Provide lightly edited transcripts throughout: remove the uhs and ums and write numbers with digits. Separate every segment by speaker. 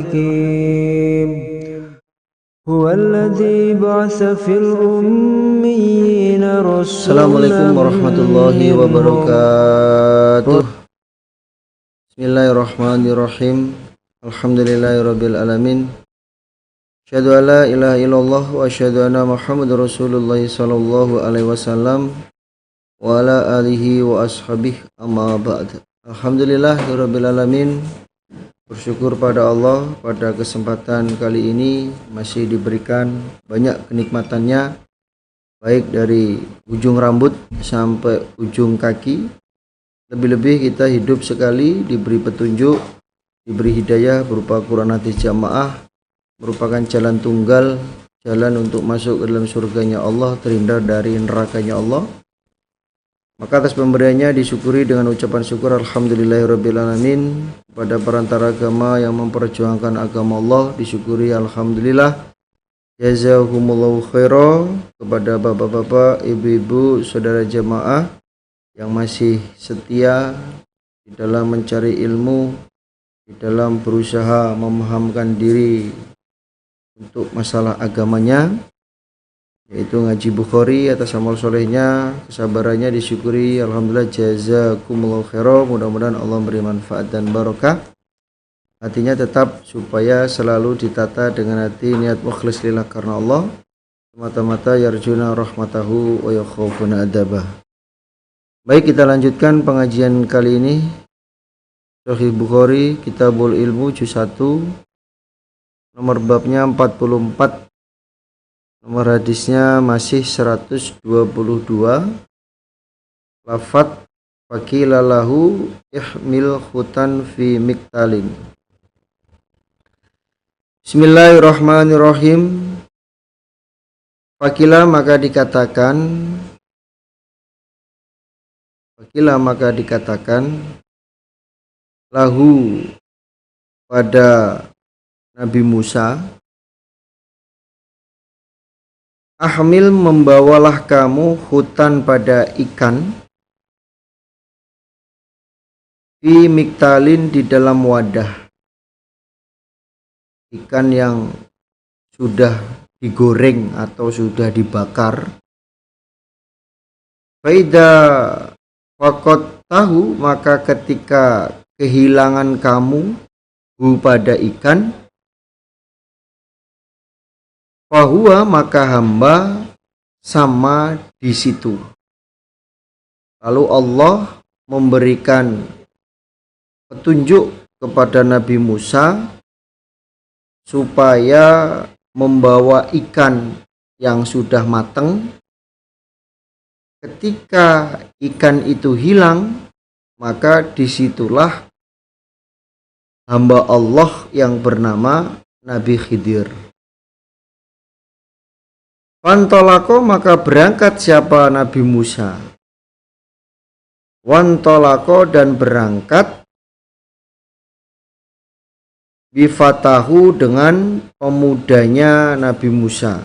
Speaker 1: الحكيم هو الذي بعث في الأميين رسولا.
Speaker 2: Assalamualaikum warahmatullahi wabarakatuh. Bismillahirrahmanirrahim. Alhamdulillahirabbil alamin. Asyhadu an la ilaha illallah wa asyhadu anna Muhammadar Rasulullah sallallahu alaihi wasallam wa ala alihi wa ashabihi amma ba'd. Alhamdulillahirabbil alamin. Bersyukur pada Allah pada kesempatan kali ini masih diberikan banyak kenikmatannya, baik dari ujung rambut sampai ujung kaki. Lebih-lebih kita hidup sekali, diberi petunjuk, diberi hidayah berupa Quran hadis jamaah, merupakan jalan tunggal, jalan untuk masuk ke dalam surganya Allah, terhindar dari nerakanya Allah. Maka atas pemberiannya disyukuri dengan ucapan syukur alhamdulillahirrabbilalamin. Kepada perantara agama yang memperjuangkan agama Allah disyukuri alhamdulillah. Jazakumullahu khairan. Kepada bapak-bapak, ibu-ibu, saudara jamaah yang masih setia di dalam mencari ilmu, di dalam berusaha memahamkan diri untuk masalah agamanya, yaitu ngaji Bukhari, atas amal solehnya, kesabarannya disyukuri alhamdulillah. Jazakumullahu khairan. Mudah-mudahan Allah beri manfaat dan barokah. Hatinya tetap supaya selalu ditata dengan hati niat mukhlis lillah karena Allah, semata-mata yarjuna rahmatahu wa yakhafuna adabah. Baik, kita lanjutkan pengajian kali ini Sahih Bukhari, Kitabul Ilmu juz 1, nomor babnya 44. Nomor hadisnya masih 122. Lafadz faqila lahu ihmil khutan fi miktalin. Bismillahirrahmanirrahim. Faqila maka dikatakan lahu pada Nabi Musa, ahmil membawalah kamu hutan pada ikan, fi miktalin di dalam wadah, ikan yang sudah digoreng atau sudah dibakar. Faida fakot tahu maka ketika kehilangan kamu pada ikan, fahuwa maka hamba sama di situ. Lalu Allah memberikan petunjuk kepada Nabi Musa supaya membawa ikan yang sudah matang. Ketika ikan itu hilang, maka disitulah hamba Allah yang bernama Nabi Khidir. Wantolako maka berangkat siapa Nabi Musa. Wantolako dan berangkat bifatahu dengan pemudanya Nabi Musa.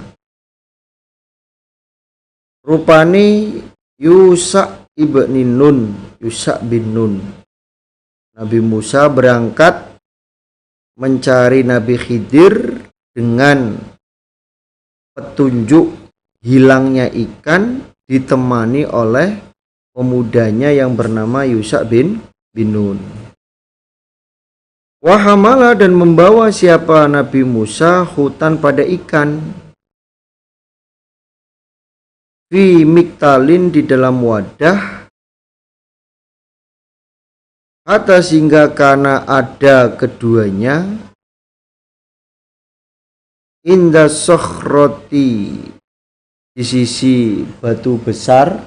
Speaker 2: Rupani Yusa ibn Nun, Yusa bin Nun. Nabi Musa berangkat mencari Nabi Khidir dengan petunjuk hilangnya ikan, ditemani oleh pemudanya yang bernama Yusa bin Nun. Wahamala dan membawa siapa Nabi Musa hutan pada ikan, fi miktalin di dalam wadah, hatta sehingga karena ada keduanya, inda sokhroti di sisi batu besar,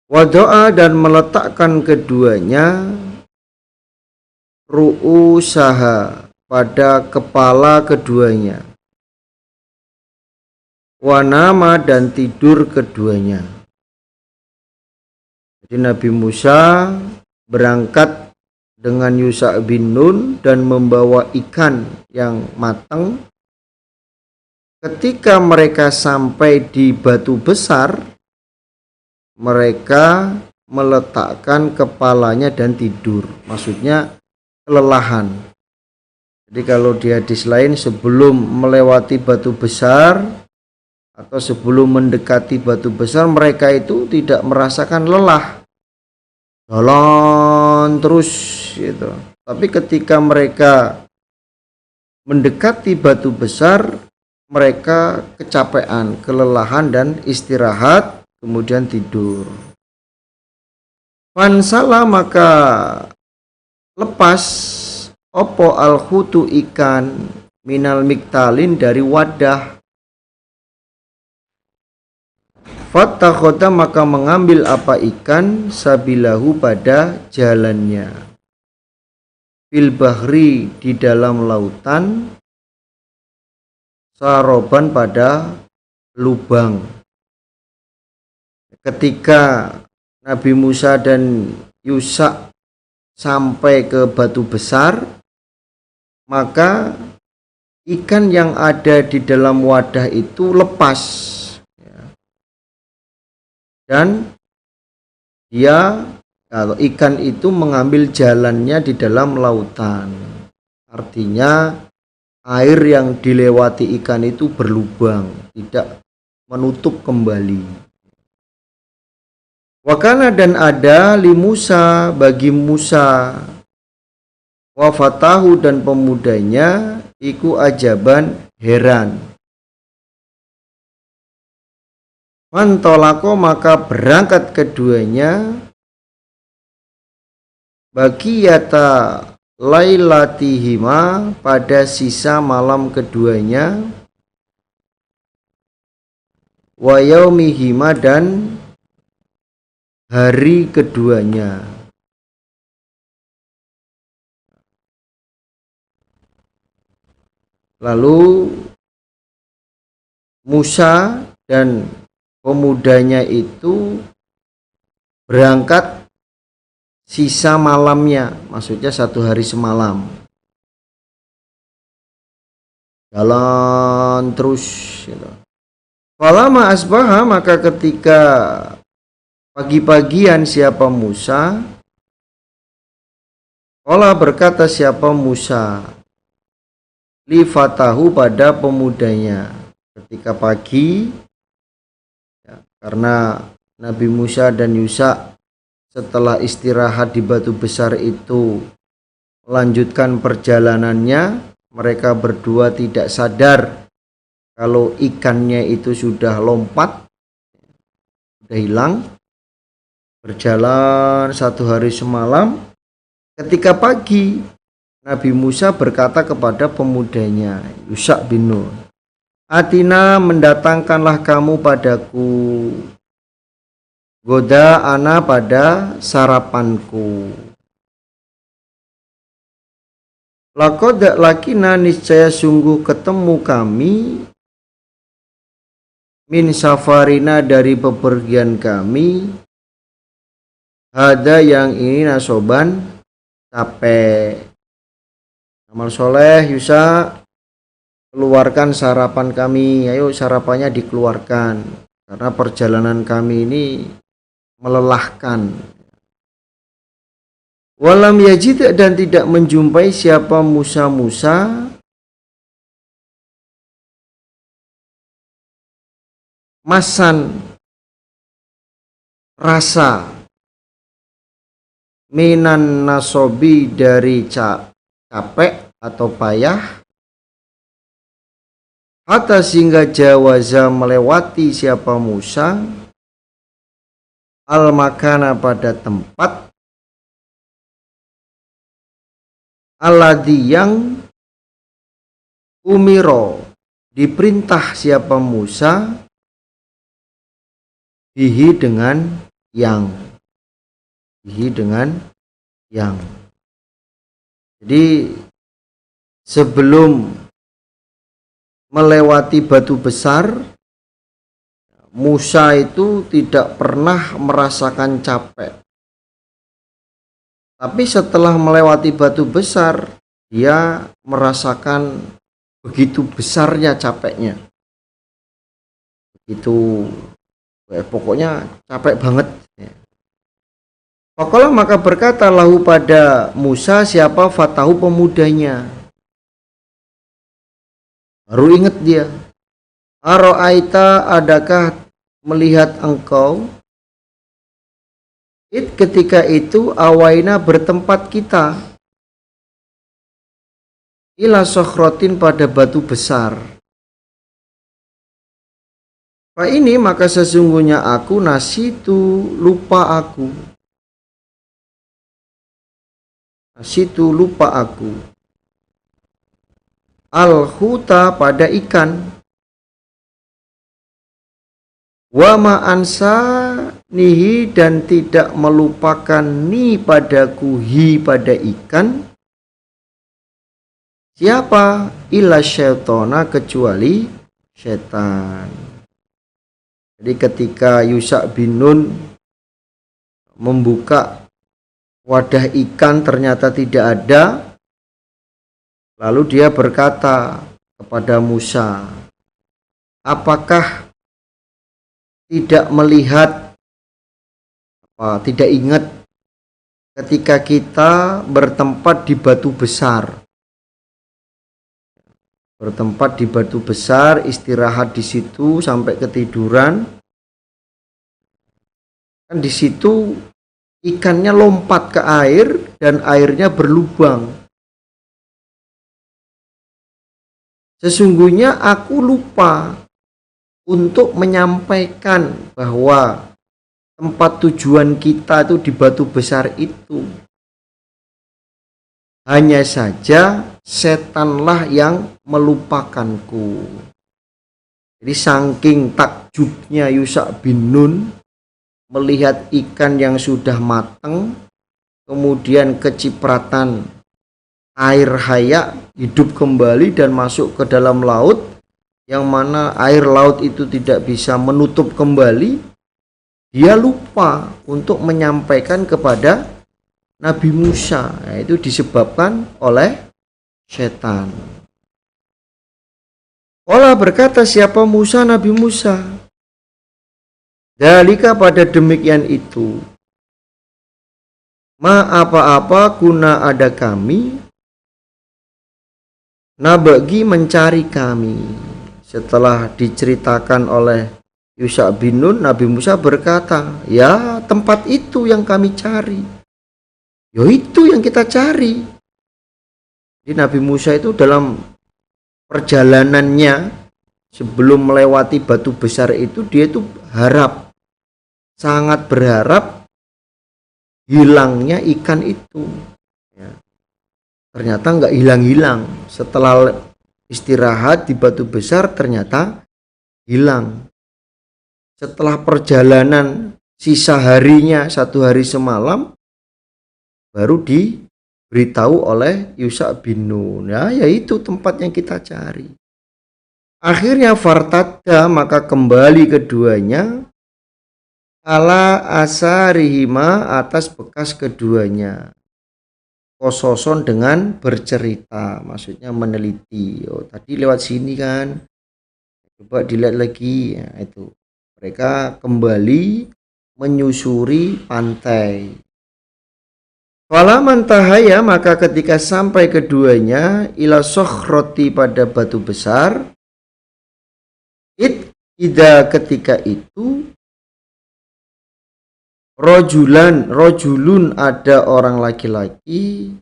Speaker 2: wadoa dan meletakkan keduanya, ru'usaha pada kepala keduanya, wanama dan tidur keduanya. Jadi Nabi Musa berangkat dengan Yusa bin Nun dan membawa ikan yang matang. Ketika mereka sampai di batu besar, mereka meletakkan kepalanya dan tidur. Maksudnya kelelahan. Jadi kalau di hadis lain sebelum melewati batu besar atau sebelum mendekati batu besar mereka itu tidak merasakan lelah. Jalan terus gitu. Tapi ketika mereka mendekati batu besar mereka kecapean, kelelahan dan istirahat kemudian tidur. Fansala maka lepas opo al-hutu ikan minal miktalin dari wadah. Fattakhota maka mengambil apa ikan sabilahu pada jalannya. Fil bahri di dalam lautan. Saroban pada lubang. Ketika Nabi Musa dan Yusa sampai ke batu besar, maka ikan yang ada di dalam wadah itu lepas, dan dia atau ikan itu mengambil jalannya di dalam lautan. Artinya air yang dilewati ikan itu berlubang, tidak menutup kembali. Wakana dan ada li Musa bagi Musa wafatahu dan pemudanya iku ajaban heran. Mantolako maka berangkat keduanya bagi yata lailatihima pada sisa malam keduanya wa yaumihima dan hari keduanya. Lalu Musa dan pemudanya itu berangkat sisa malamnya, maksudnya 1 hari semalam. Jalan terus gitu. Falama asbaha maka ketika pagi-pagian siapa Musa, Allah berkata siapa Musa li fatahu pada pemudanya ketika pagi ya, karena Nabi Musa dan Yusa setelah istirahat di batu besar itu melanjutkan perjalanannya, mereka berdua tidak sadar kalau ikannya itu sudah lompat, sudah hilang. Berjalan 1 hari semalam, ketika pagi Nabi Musa berkata kepada pemudanya Yusha bin Nun, Atina mendatangkanlah kamu padaku goda ana pada sarapanku. Laqad lakina niscaya sungguh ketemu kami min safarina dari bepergian kami. Ada yang ini nasoban capek. Amal soleh Yusa, keluarkan sarapan kami. Ayo sarapannya dikeluarkan karena perjalanan kami ini melelahkan. Walam yajid dan tidak menjumpai siapa Musa masan rasa minan nasobi dari capek atau payah, hatta sehingga jawaza melewati siapa Musa al makana pada tempat alladhi yang umiro diperintah siapa Musa bihi dengan yang. Jadi sebelum melewati batu besar, Musa itu tidak pernah merasakan capek. Tapi setelah melewati batu besar, dia merasakan begitu besarnya capeknya. Begitu, pokoknya capek banget. Faqala maka berkata lahu pada Musa siapa Fatahu pemudanya. Baru ingat dia. Aro'aita adakah melihat engkau? Ketika itu awaina bertempat kita ila sokhrotin pada batu besar. Pak ini maka sesungguhnya aku nasitu lupa aku. Nasitu lupa aku. Al-huta pada ikan. Wa ma'ansa nihi dan tidak melupakan ni padaku hi pada ikan. Siapa? Illa syaitona kecuali setan. Jadi ketika Yusha bin Nun membuka wadah ikan ternyata tidak ada. Lalu dia berkata kepada Musa, apakah tidak melihat, tidak ingat ketika kita bertempat di batu besar? Bertempat di batu besar, istirahat di situ sampai ketiduran. Kan di situ ikannya lompat ke air dan airnya berlubang. Sesungguhnya aku lupa untuk menyampaikan bahwa tempat tujuan kita itu di batu besar itu. Hanya saja setanlah yang melupakanku. Jadi saking takjubnya Yusha bin Nun melihat ikan yang sudah matang, kemudian kecipratan air hayak hidup kembali dan masuk ke dalam laut, yang mana air laut itu tidak bisa menutup kembali, dia lupa untuk menyampaikan kepada Nabi Musa. Nah, itu disebabkan oleh setan. Allah berkata siapa Musa? Nabi Musa. Dalika pada demikian itu. Ma apa-apa guna ada kami. Nabagi mencari kami. Setelah diceritakan oleh Yusha bin Nun, Nabi Musa berkata, ya tempat itu yang kami cari. Ya itu yang kita cari. Jadi Nabi Musa itu dalam perjalanannya sebelum melewati batu besar itu, dia itu sangat berharap hilangnya ikan itu. Ya. Ternyata nggak hilang-hilang. Setelah istirahat di batu besar ternyata hilang. Setelah perjalanan sisa harinya 1 hari semalam baru diberitahu oleh Yusha bin Nun. Ya, yaitu tempat yang kita cari. Akhirnya fartada maka kembali keduanya ala asarihima atas bekas keduanya. Kososon dengan bercerita, maksudnya meneliti. Oh, tadi lewat sini kan, coba dilihat lagi. Ya, itu mereka kembali menyusuri pantai. Falaman tahaya maka ketika sampai keduanya ila sokhroti pada batu besar, ida ketika itu rojulun ada orang laki-laki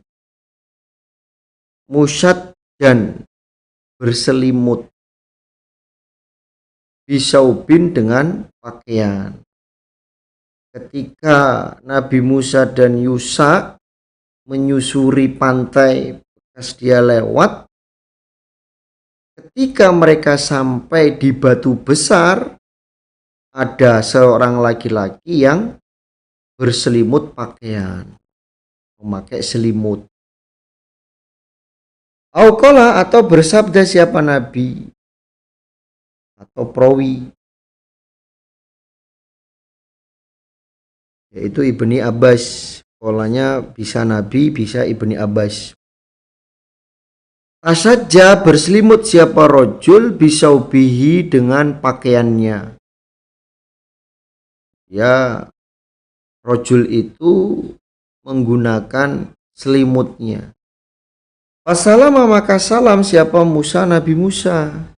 Speaker 2: musyad dan berselimut bisaubin dengan pakaian. Ketika Nabi Musa dan Yusha menyusuri pantai bekas dia lewat, ketika mereka sampai di batu besar, ada seorang laki-laki yang berselimut pakaian, memakai selimut. Auqala atau bersabda siapa Nabi atau perawi, yaitu Ibni Abbas. Polanya bisa Nabi, bisa Ibni Abbas. Tasajja berselimut siapa rojul bisaubihi dengan pakaiannya. Ya rojul itu menggunakan selimutnya. Wassalama, maka salam siapa Musa, Nabi Musa.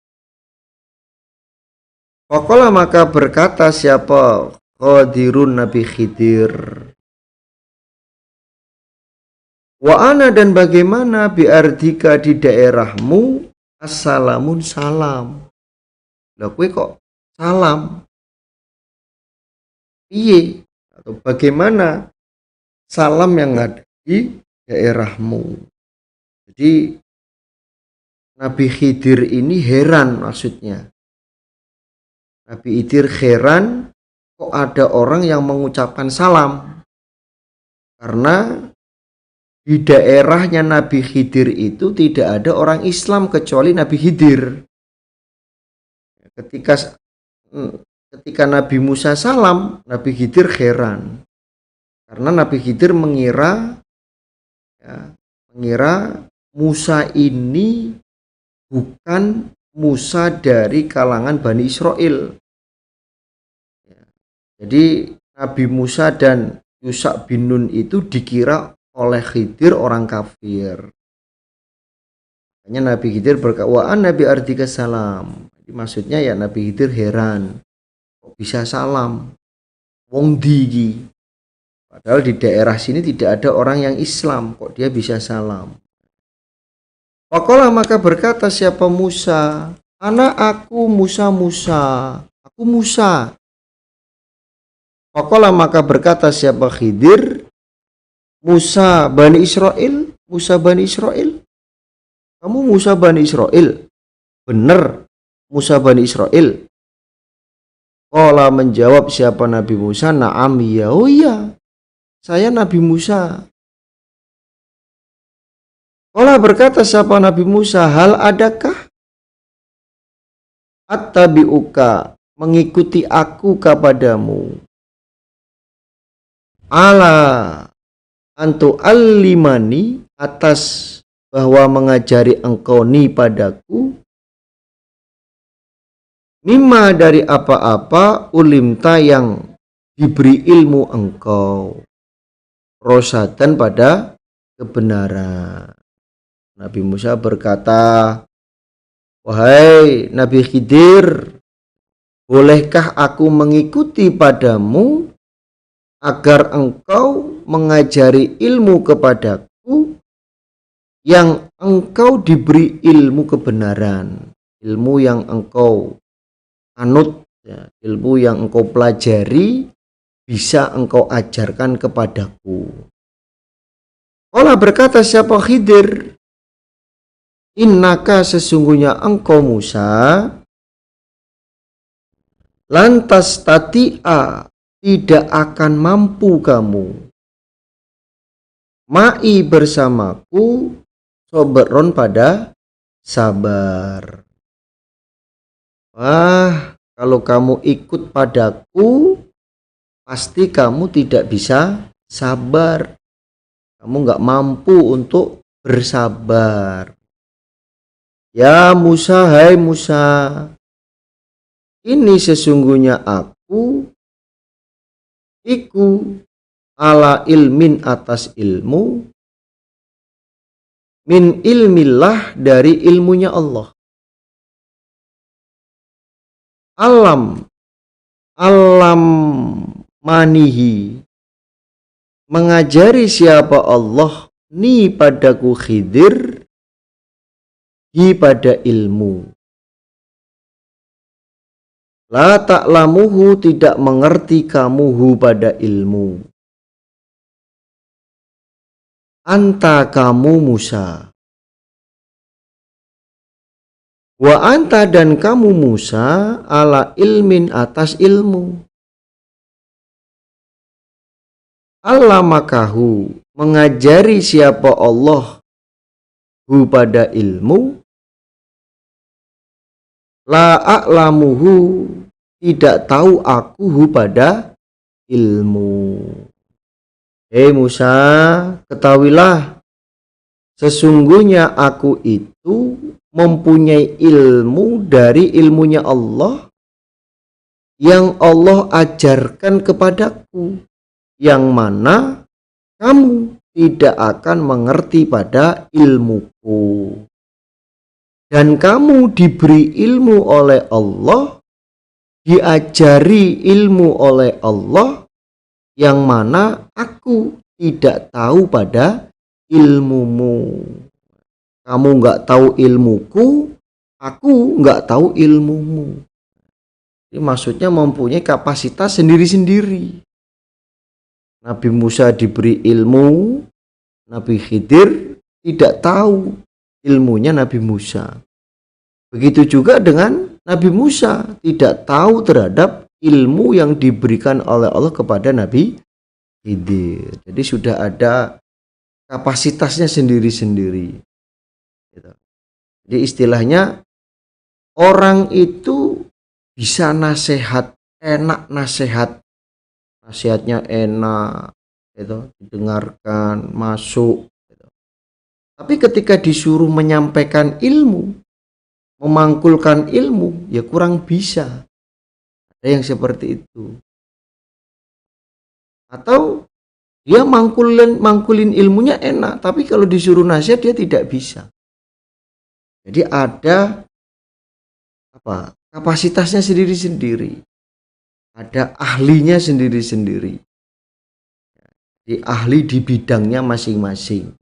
Speaker 2: Faqala, maka berkata siapa Khadirun, Nabi Khidir. Wa ana, dan bagaimana biardika, di daerahmu, assalamun, salam. Lah kowe kok salam? Piye? Atau bagaimana salam yang ada di daerahmu? Jadi Nabi Khidir ini heran, maksudnya Nabi Khidir heran kok ada orang yang mengucapkan salam, karena di daerahnya Nabi Khidir itu tidak ada orang Islam kecuali Nabi Khidir. Ketika Nabi Musa salam, Nabi Khidir heran, karena Nabi Khidir mengira Musa ini bukan Musa dari kalangan Bani Israel. Jadi Nabi Musa dan Yusha bin Nun itu dikira oleh Khidir orang kafir. Makanya Nabi Khidir berkata, wa an Nabi ardika salam. Jadi maksudnya ya Nabi Khidir heran, kok bisa salam? Wong digi. Padahal di daerah sini tidak ada orang yang Islam, kok dia bisa salam? Faqala, maka berkata siapa Musa, anak aku Musa, aku Musa. Faqala, maka berkata siapa Khidir, Musa Bani Israel, Musa Bani Israel. Kamu Musa Bani Israel? Benar, Musa Bani Israel. Qala, menjawab siapa Nabi Musa, na'am, ya, oh iya, saya Nabi Musa. Qala, berkata siapa Nabi Musa, hal adakah attabi'uka, mengikuti aku kepadamu, ala antu allimani, atas bahwa mengajari engkau ni padaku, mimma, dari apa-apa, ulimta, yang diberi ilmu engkau, rosadan, pada kebenaran. Nabi Musa berkata, wahai Nabi Khidir, bolehkah aku mengikuti padamu agar engkau mengajari ilmu kepadaku yang engkau diberi ilmu kebenaran, ilmu yang engkau anut, ya, ilmu yang engkau pelajari bisa engkau ajarkan kepadaku. Qala, berkata siapa Khidir, innaka, sesungguhnya engkau Musa, lantas tati'a, tidak akan mampu kamu, ma'i, bersamaku, soberon, pada sabar. Wah, kalau kamu ikut padaku, pasti kamu tidak bisa sabar. Kamu nggak mampu untuk bersabar. Ya Musa, hai Musa, ini sesungguhnya aku iku ala ilmin, atas ilmu, min ilmillah, dari ilmunya Allah. Alam manihi, mengajari siapa Allah ni padaku Khidir, hi, pada ilmu. La ta'lamuhu, tidak mengerti kamu, hu, pada ilmu. Anta, kamu Musa. Wa anta, dan kamu Musa, ala ilmin, atas ilmu. Allamakahu, mengajari siapa Allah hu, pada ilmu. La a'lamuhu, tidak tahu aku hu, pada ilmu. Hei Musa, ketahuilah, sesungguhnya aku itu mempunyai ilmu dari ilmunya Allah yang Allah ajarkan kepadaku. yang mana kamu tidak akan mengerti pada ilmuku. Dan kamu diberi ilmu oleh Allah, diajari ilmu oleh Allah, yang mana aku tidak tahu pada ilmumu. Kamu nggak tahu ilmuku, aku nggak tahu ilmumu. Ini maksudnya mempunyai kapasitas sendiri-sendiri. Nabi Musa diberi ilmu, Nabi Khidir tidak tahu ilmunya Nabi Musa. Begitu juga dengan Nabi Musa tidak tahu terhadap ilmu yang diberikan oleh Allah kepada Nabi Khidir. Jadi sudah ada kapasitasnya sendiri-sendiri. Jadi istilahnya orang itu bisa nasihat, enak nasihatnya enak, gitu, didengarkan, masuk. Gitu. Tapi ketika disuruh menyampaikan ilmu, memangkulkan ilmu, ya kurang bisa. Ada yang seperti itu. Atau dia mangkulin ilmunya enak, tapi kalau disuruh nasihat dia tidak bisa. Jadi ada kapasitasnya sendiri-sendiri. Ada ahlinya sendiri-sendiri. Jadi ahli di bidangnya masing-masing.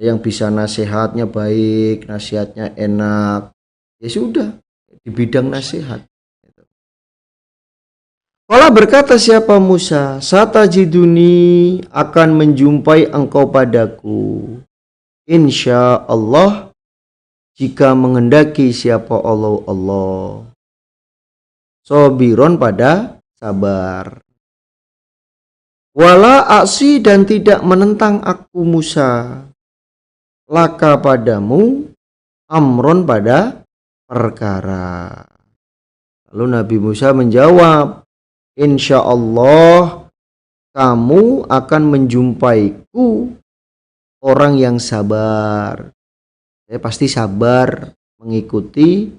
Speaker 2: Yang bisa nasihatnya baik, nasihatnya enak, ya sudah di bidang nasihat. Qala berkata siapa Musa, satajiduni, akan menjumpai engkau padaku, insya Allah, jika menghendaki siapa Allah, sobiron pada sabar. Wala aksi, dan tidak menentang aku Musa, laka padamu, amron pada perkara. Lalu Nabi Musa menjawab, insya Allah kamu akan menjumpaiku orang yang sabar. Saya pasti sabar mengikuti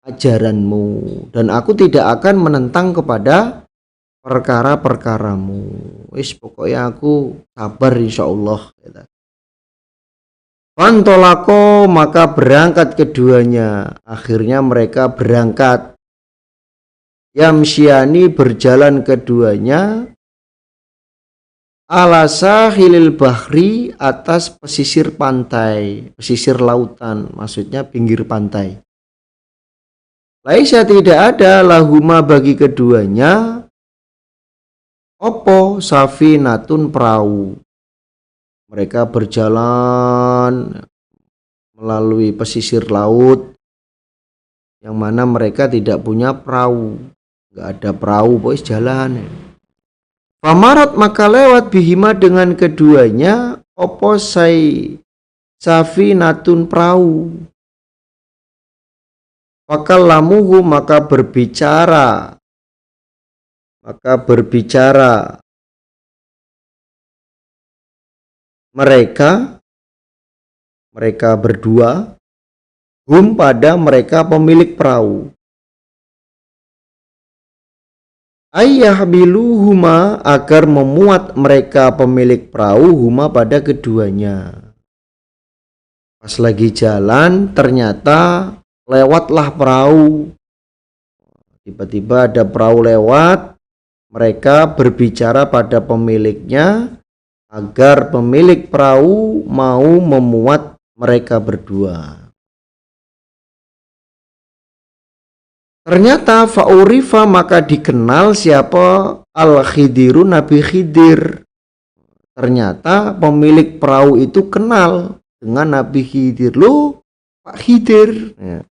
Speaker 2: ajaranmu, dan aku tidak akan menentang kepada perkara-perkaramu. Wis pokoknya aku sabar insya Allah. Fantolako, maka berangkat keduanya. Akhirnya mereka berangkat. Yamsyani, berjalan keduanya, ala sahilil bahri, atas pesisir pantai, pesisir lautan, maksudnya pinggir pantai. Laisa, tidak ada, lahuma bagi keduanya, opo safinatun, perahu. Mereka berjalan melalui pesisir laut, yang mana mereka tidak punya perahu, nggak ada perahu, boys, jalan. Famarat, maka lewat bihima dengan keduanya, opo safinatun, perahu. Fakallamuhu, maka berbicara mereka berdua, hum, pada mereka pemilik perahu, ayyahbiluhuma, agar memuat mereka pemilik perahu, huma, pada keduanya. Pas lagi jalan ternyata lewatlah perahu. Tiba-tiba ada perahu lewat, mereka berbicara pada pemiliknya agar pemilik perahu mau memuat mereka berdua. Ternyata fa'urifa, maka dikenal siapa Al-Khidiru, Nabi Khidir. Ternyata pemilik perahu itu kenal dengan Nabi Khidir. Loh, Pak Khidir. Ya.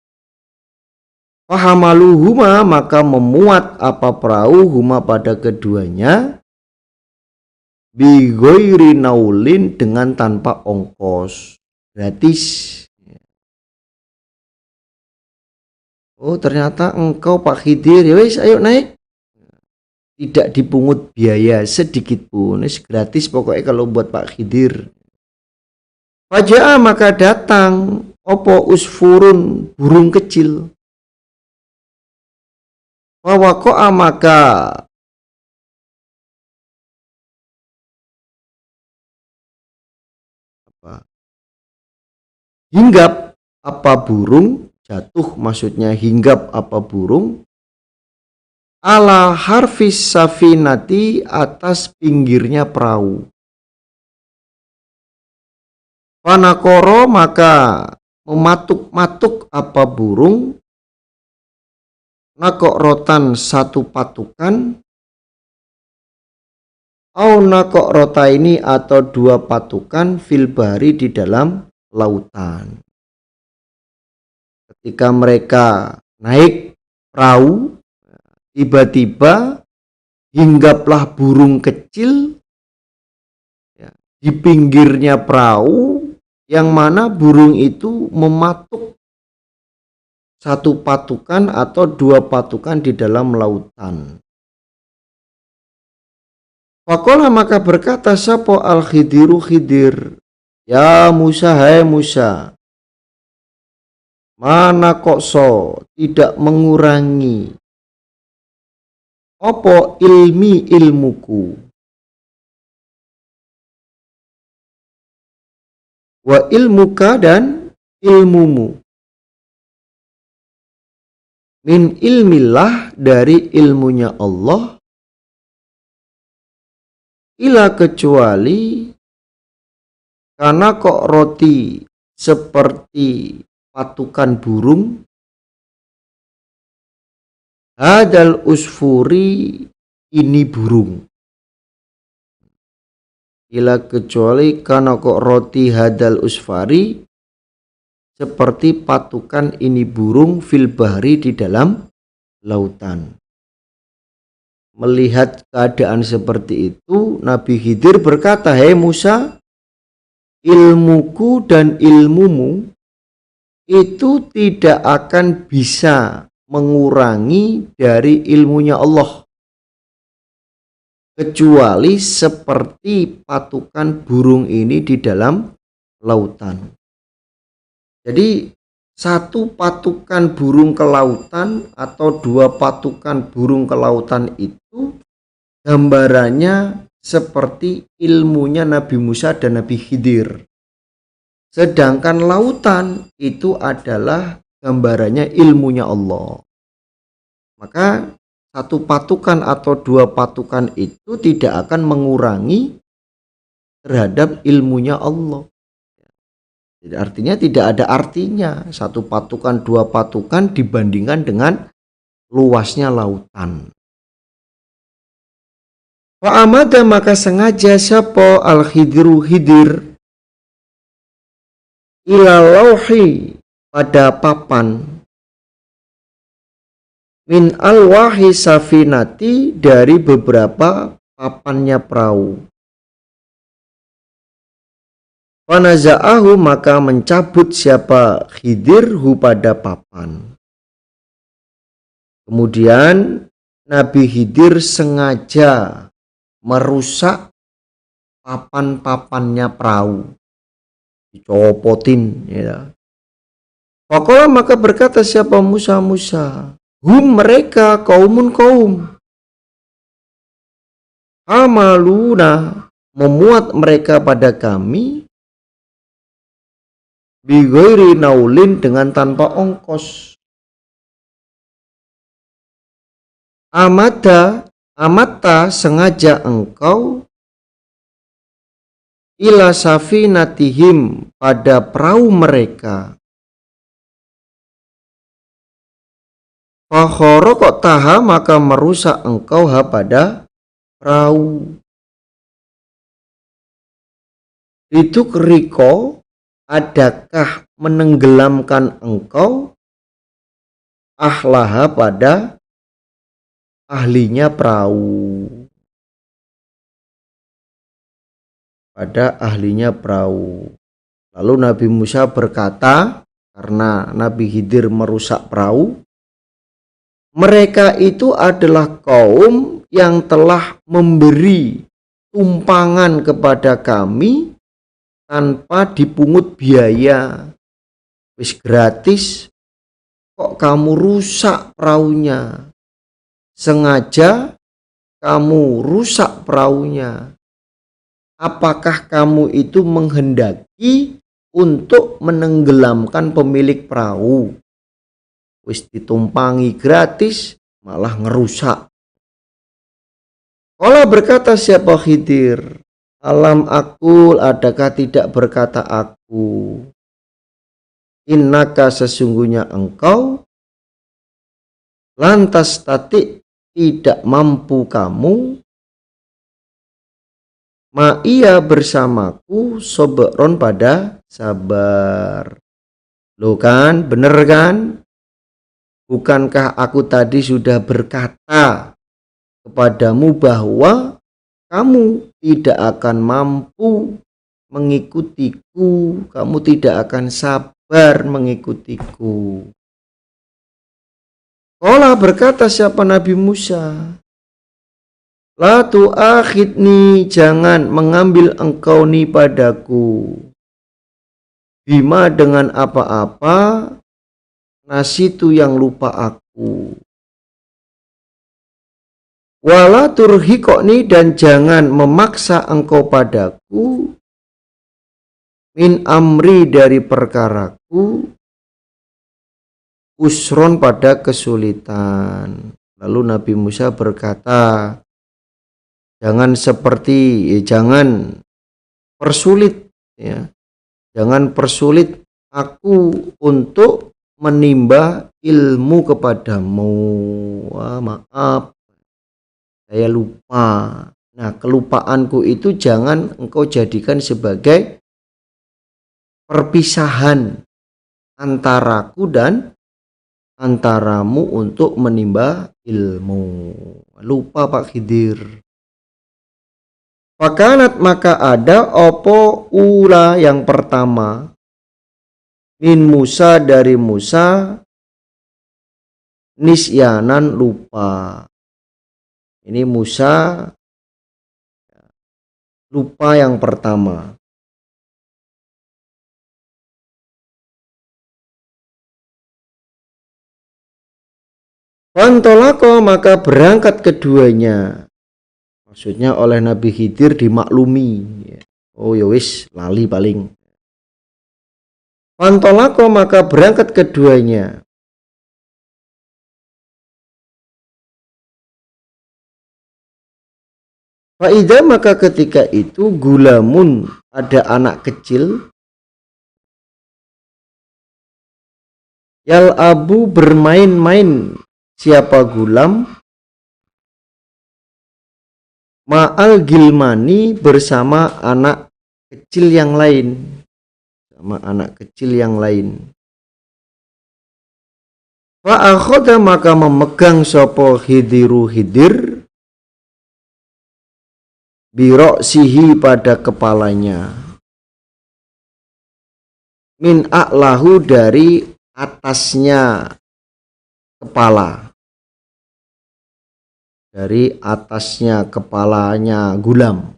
Speaker 2: Fahamaluhuma, maka memuat apa perahu, huma, pada keduanya, bi ghairi naulin, dengan tanpa ongkos, gratis. Oh, ternyata engkau Pak Khidir, ya wis, ayo naik. Tidak dipungut biaya sedikit pun, gratis pokoknya kalau buat Pak Khidir. Fajaa, maka datang opo usfurun, burung kecil. Wawako'a, maka tiba-tiba. Hinggap apa burung, jatuh maksudnya hinggap apa burung, ala harfis safinati atas pinggirnya perahu. Panakoro maka mematuk-matuk apa burung, nakok rotan satu patukan, au nakok rota ini atau dua patukan fil bahri di dalam lautan. Ketika mereka naik perahu, tiba-tiba hinggaplah burung kecil di pinggirnya perahu, yang mana burung itu mematuk satu patukan atau dua patukan di dalam lautan. Faqala maka berkata sapa al-Khidiru Khidir, ya Musa, hai Musa, mana kok tidak mengurangi apa ilmuku, wa ilmuka dan ilmumu, min ilmillah dari ilmunya Allah, ila kecuali karena kok roti seperti patukan burung, hadal usfuri ini burung, ila kecuali karena kok roti hadal usfari seperti patukan ini burung fil bahri di dalam lautan. Melihat keadaan seperti itu, Nabi Khidir berkata, hei Musa, ilmuku dan ilmumu itu tidak akan bisa mengurangi dari ilmunya Allah, kecuali seperti patukan burung ini di dalam lautan. Jadi satu patukan burung ke lautan atau dua patukan burung ke lautan itu gambarannya seperti ilmunya Nabi Musa dan Nabi Khidir. Sedangkan lautan itu adalah gambarannya ilmunya Allah. Maka satu patukan atau dua patukan itu tidak akan mengurangi terhadap ilmunya Allah. Jadi artinya tidak ada artinya satu patukan dua patukan dibandingkan dengan luasnya lautan. Fa'amada maka sengaja sapa al-Khidiru Khidir ila lauhi pada papan min alwahi safinati dari beberapa papannya perahu. Panaza'ahu maka mencabut siapa Khidir hu pada papan. Kemudian Nabi Khidir sengaja merusak papan-papannya perahu, dicopotin ya. Faqala maka berkata siapa Musa, hum mereka kaumun kaum, amaluna memuat mereka pada kami, bighairi naulin dengan tanpa ongkos. Amata sengaja engkau ila safinatihim pada perahu mereka. Fakhorokok taha maka merusak engkau ha pada perahu. Itu keriko, adakah menenggelamkan engkau ahlaha pada ahlinya perahu, pada ahlinya perahu. Lalu Nabi Musa berkata, karena Nabi Khidir merusak perahu, mereka itu adalah kaum yang telah memberi tumpangan kepada kami tanpa dipungut biaya. Wis gratis kok kamu rusak perahunya. Sengaja kamu rusak perahunya. apakah kamu itu menghendaki untuk menenggelamkan pemilik perahu? Wis ditumpangi gratis malah ngerusak. Qala berkata siapa Khidir, alam aqul, adakah tidak berkata aku, innaka sesungguhnya engkau, lantas tatik tidak mampu kamu, ma'ia bersamaku, sobron pada sabar. Loh kan, bener kan? Bukankah aku tadi sudah berkata kepadamu bahwa kamu tidak akan mampu mengikutiku, kamu tidak akan sabar mengikutiku. Qala berkata siapa Nabi Musa, la tu'akhidni, jangan mengambil engkau ni padaku, bima dengan apa-apa, nasitu yang lupa aku, wala turhiqni, dan jangan memaksa engkau padaku, min amri dari perkaraku, usron pada kesulitan. Lalu Nabi Musa berkata, jangan jangan persulit ya. Jangan persulit aku untuk menimba ilmu kepadamu. Wah, maaf, saya lupa. Nah, kelupaanku itu jangan engkau jadikan sebagai perpisahan antaraku dan antaramu untuk menimba ilmu. Lupa Pak Khidir. Fakanat, maka ada opo ula yang pertama, min Musa dari Musa, nisyanan lupa. Ini Musa lupa yang pertama. Fantolako, maka berangkat keduanya. Maksudnya oleh Nabi Khidir dimaklumi. Oh ya wis, lali paling. Fantolako, maka berangkat keduanya. Faidah, maka ketika itu gulamun, ada anak kecil, yal abu bermain-main, siapa gulam, ma'al gilmani bersama anak kecil yang lain, sama anak kecil yang lain. Fa'akhoda, maka memegang sopo Khidiru Khidir, biroksihi pada kepalanya, min a'lahu dari atasnya kepala, dari atasnya kepalanya gulam.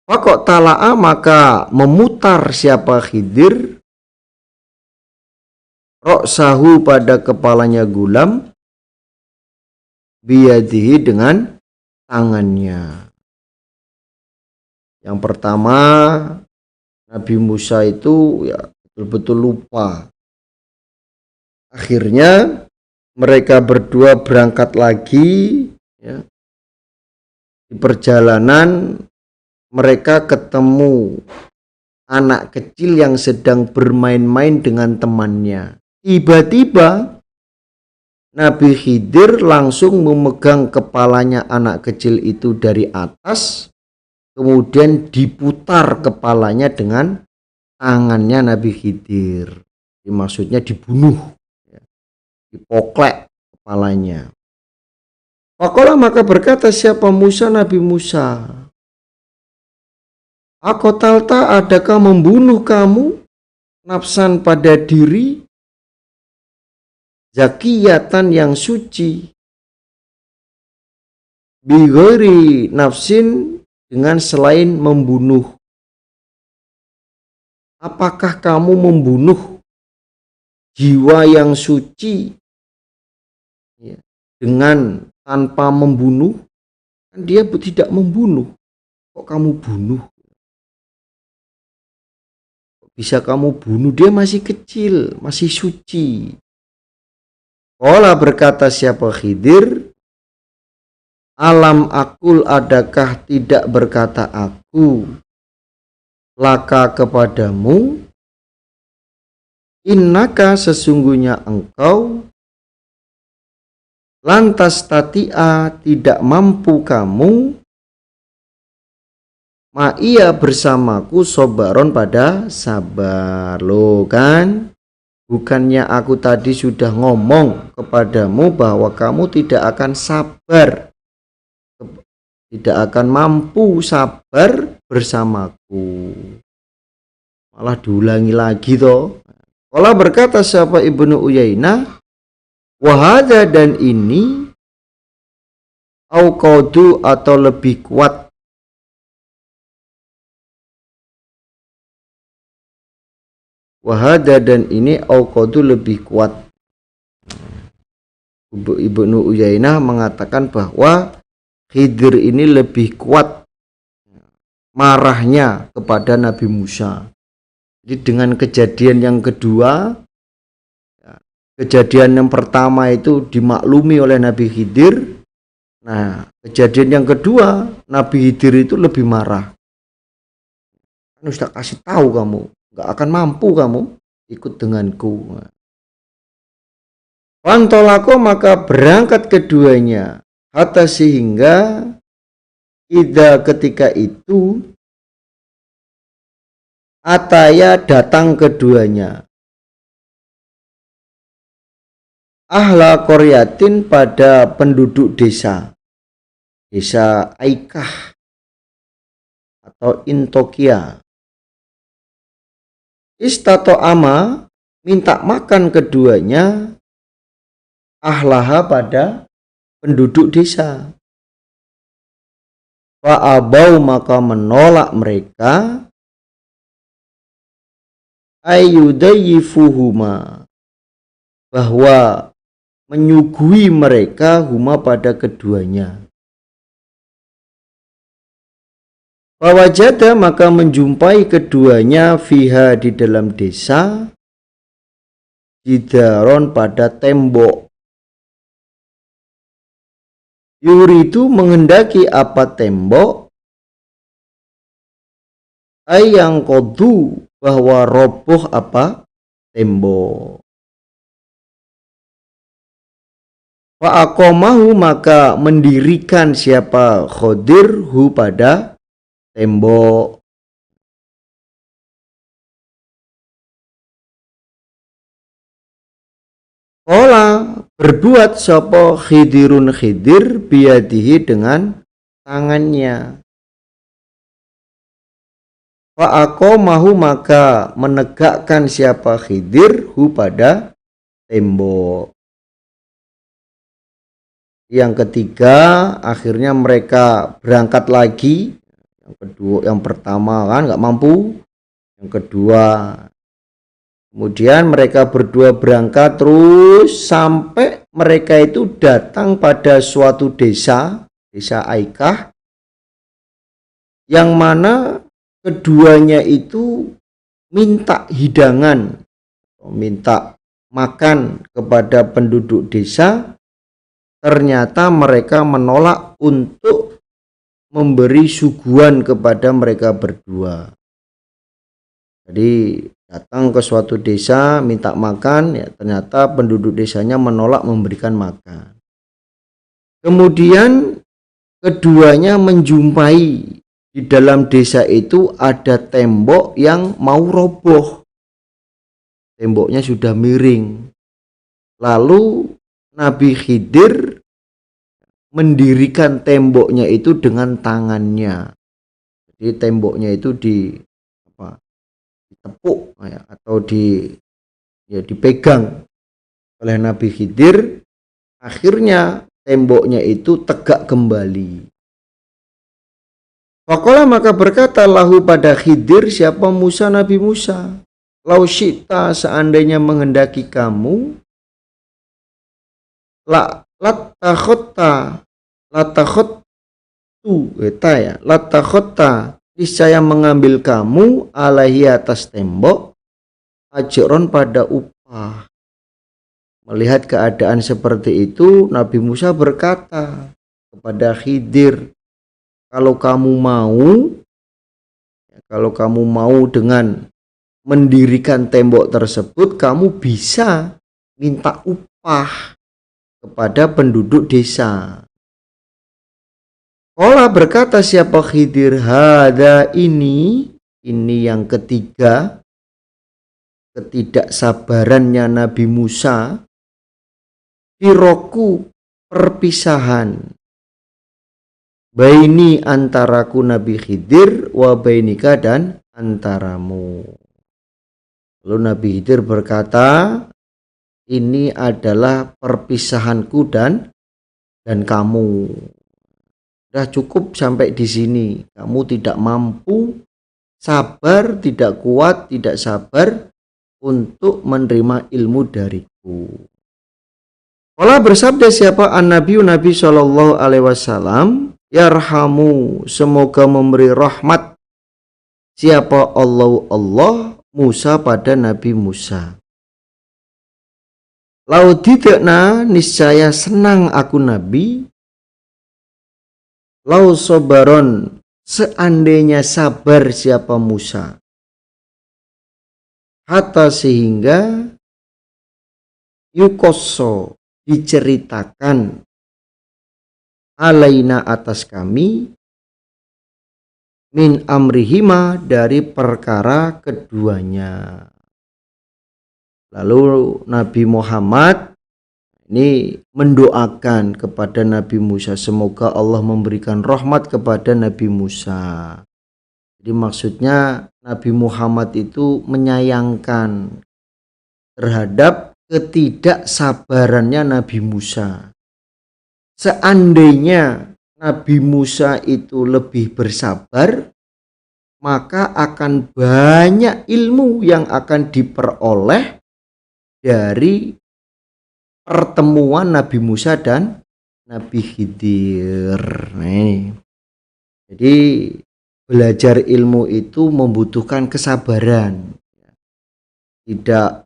Speaker 2: Fakok tala'a, maka memutar siapa Khidir, roksahu pada kepalanya gulam, biyadihi dengan tangannya. Yang pertama, Nabi Musa itu ya betul-betul lupa. Akhirnya mereka berdua berangkat lagi ya. Di perjalanan mereka ketemu anak kecil yang sedang bermain-main dengan temannya. Tiba-tiba Nabi Khidir langsung memegang kepalanya anak kecil itu dari atas, kemudian diputar kepalanya dengan tangannya Nabi Khidir. Maksudnya dibunuh, dipoklek kepalanya. Faqala, maka berkata siapa Musa, Nabi Musa, akotalta, adakah membunuh kamu nafsan pada diri, zakiyatan yang suci, bighairi nafsin, dengan selain membunuh. Apakah kamu membunuh jiwa yang suci ya, dengan tanpa membunuh? Kan dia tidak membunuh, kok kamu bunuh? Bisa kamu bunuh, dia masih kecil, masih suci. Qala berkata siapa Khidir, alam akul adakah tidak berkata aku laka kepadamu, innaka sesungguhnya engkau, lantas tatia tidak mampu kamu, ma'ia bersamaku sobaron pada sabar. Loh kan, bukannya aku tadi sudah ngomong kepadamu bahwa kamu tidak akan sabar, tidak akan mampu sabar bersamaku. Malah diulangi lagi toh. Kalau berkata siapa Ibnu Uyainah, wahada dan ini auqadu atau lebih kuat, wahada dan ini auqadu lebih kuat. Ibnu Uyainah mengatakan bahwa Khidir ini lebih kuat marahnya kepada Nabi Musa. Jadi dengan kejadian yang kedua, kejadian yang pertama itu dimaklumi oleh Nabi Khidir. Nah, kejadian yang kedua, Nabi Khidir itu lebih marah. Kan sudah kasih tahu kamu, gak akan mampu kamu ikut denganku. Pantolako maka berangkat keduanya, hatta sehingga ida ketika itu ataya datang keduanya, ahla Koryatin pada penduduk desa Aikah atau Intokia. Istato ama minta makan keduanya, ahlaha pada penduduk desa. Fa'abau maka menolak mereka, ayyudayifuhuma bahwa menyuguhi mereka huma pada keduanya. Fawajada maka menjumpai keduanya fiha di dalam desa, jidaron pada tembok. Yuridu menghendaki apa tembok, ayang kodu bahwa roboh apa tembok. Fa'akomahu maka mendirikan siapa Khidir hu pada tembok. Ola berbuat sapa Khidirun Khidir biadihi dengan tangannya. Fa'akomahu maka menegakkan siapa Khidir hu pada tembok. Yang ketiga, akhirnya mereka berangkat lagi. Yang kedua, yang pertama kan nggak mampu. Yang kedua, kemudian mereka berdua berangkat terus sampai mereka itu datang pada suatu desa, desa Aikah, yang mana keduanya itu minta hidangan, minta makan kepada penduduk desa. Ternyata mereka menolak untuk memberi suguhan kepada mereka berdua. Jadi datang ke suatu desa minta makan, ya ternyata penduduk desanya menolak memberikan makan. Kemudian keduanya menjumpai di dalam desa itu ada tembok yang mau roboh. Temboknya sudah miring. Lalu Nabi Khidir mendirikan temboknya itu dengan tangannya. Jadi temboknya itu ditepuk ya, atau dipegang oleh Nabi Khidir. Akhirnya temboknya itu tegak kembali. Faqala maka berkata lahu pada Khidir siapa Musa, Nabi Musa, lau syi'ta seandainya menghendaki kamu, latakhottu tu eta ya latakhota niscaya mengambil kamu alaihi atas tembok ajron pada upah. Melihat keadaan seperti itu, Nabi Musa berkata kepada Khidir, kalau kamu mau dengan mendirikan tembok tersebut, kamu bisa minta upah kepada penduduk desa. Qala berkata siapa Khidir, hada ini yang ketiga, ketidaksabarannya Nabi Musa, firoku perpisahan, baini antaraku Nabi Khidir wa bainika dan antaramu. Lalu Nabi Khidir berkata, ini adalah perpisahanku dan kamu. Sudah cukup sampai di sini. Kamu tidak mampu, sabar, tidak kuat, tidak sabar untuk menerima ilmu dariku. Kala bersabda siapa an-nabi sallallahu alaihi wasallam, yarhamu, semoga memberi rahmat siapa Allah Musa pada Nabi Musa. Laudidna niscaya senang aku Nabi, lau sobaron seandainya sabar siapa Musa, hatta sehingga yukoso diceritakan alaina atas kami min amrihima dari perkara keduanya. Lalu Nabi Muhammad ini mendoakan kepada Nabi Musa, semoga Allah memberikan rahmat kepada Nabi Musa. Jadi maksudnya Nabi Muhammad itu menyayangkan terhadap ketidaksabarannya Nabi Musa. Seandainya Nabi Musa itu lebih bersabar, maka akan banyak ilmu yang akan diperoleh dari pertemuan Nabi Musa dan Nabi Khidir. Nih. Jadi belajar ilmu itu membutuhkan kesabaran. Tidak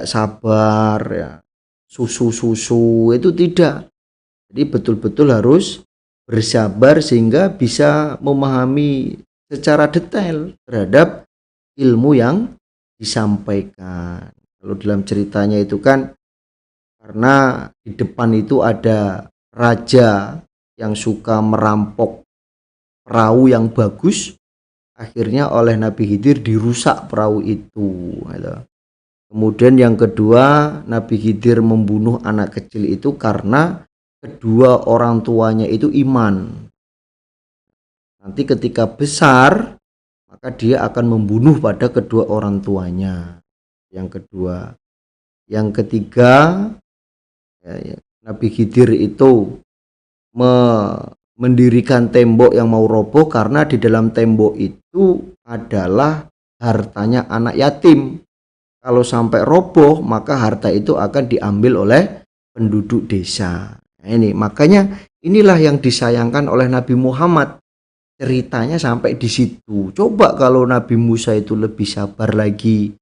Speaker 2: sabar ya. Susu itu tidak. Jadi betul-betul harus bersabar sehingga bisa memahami secara detail terhadap ilmu yang disampaikan. Kalau dalam ceritanya itu kan karena di depan itu ada raja yang suka merampok perahu yang bagus, akhirnya oleh Nabi Khidir dirusak perahu itu. Kemudian yang kedua, Nabi Khidir membunuh anak kecil itu karena kedua orang tuanya itu iman. Nanti ketika besar, maka dia akan membunuh pada kedua orang tuanya. Yang kedua. Yang ketiga, Nabi Khidir itu mendirikan tembok yang mau roboh karena di dalam tembok itu adalah hartanya anak yatim. Kalau sampai roboh, maka harta itu akan diambil oleh penduduk desa. Nah, ini makanya inilah yang disayangkan oleh Nabi Muhammad. Ceritanya sampai di situ. Coba kalau Nabi Musa itu lebih sabar lagi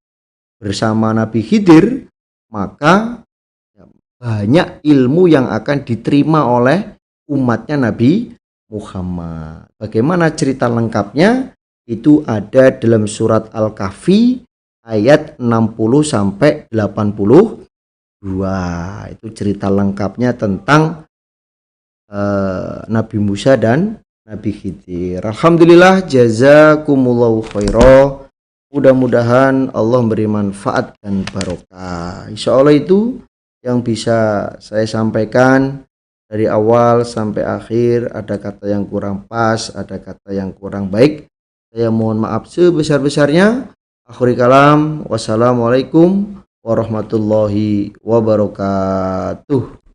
Speaker 2: bersama Nabi Khidir, maka banyak ilmu yang akan diterima oleh umatnya Nabi Muhammad. Bagaimana cerita lengkapnya? Itu ada dalam surat Al-Kahfi ayat 60 sampai 82. Itu cerita lengkapnya tentang Nabi Musa dan Nabi Khidir. Alhamdulillah, jazakumullahu khairan. Mudah-mudahan Allah beri manfaat dan barokah. Insya Allah itu yang bisa saya sampaikan dari awal sampai akhir. Ada kata yang kurang pas, ada kata yang kurang baik. Saya mohon maaf sebesar-besarnya. Akhir kalam. Wassalamualaikum warahmatullahi wabarakatuh.